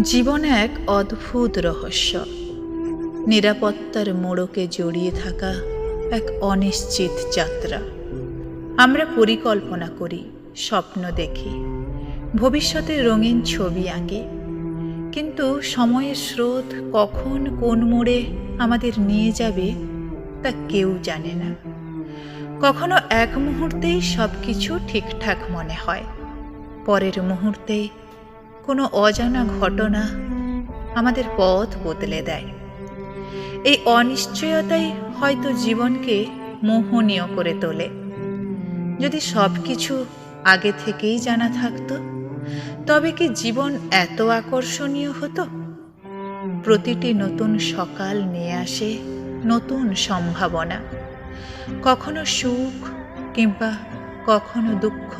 জীবন এক অদ্ভুত রহস্য। নিরাপত্তার মোড়কে জড়িয়ে থাকা এক অনিশ্চিত যাত্রা। আমরা পরিকল্পনা করি, স্বপ্ন দেখি, ভবিষ্যতের রঙিন ছবি আঁকি, কিন্তু সময়ের স্রোত কখন কোন মোড়ে আমাদের নিয়ে যাবে তা কেউ জানে না। কখনো এক মুহূর্তেই সব কিছু ঠিকঠাক মনে হয়, পরের মুহূর্তেই কোনো অজানা ঘটনা আমাদের পথ বদলে দেয়। এই অনিশ্চয়তাই হয়তো জীবনকে মোহনীয় করে তোলে। যদি সব কিছু আগে থেকেই জানা থাকতো, তবে কি জীবন এত আকর্ষণীয় হতো? প্রতিটি নতুন সকাল নিয়ে আসে নতুন সম্ভাবনা, কখনো সুখ কিংবা কখনো দুঃখ।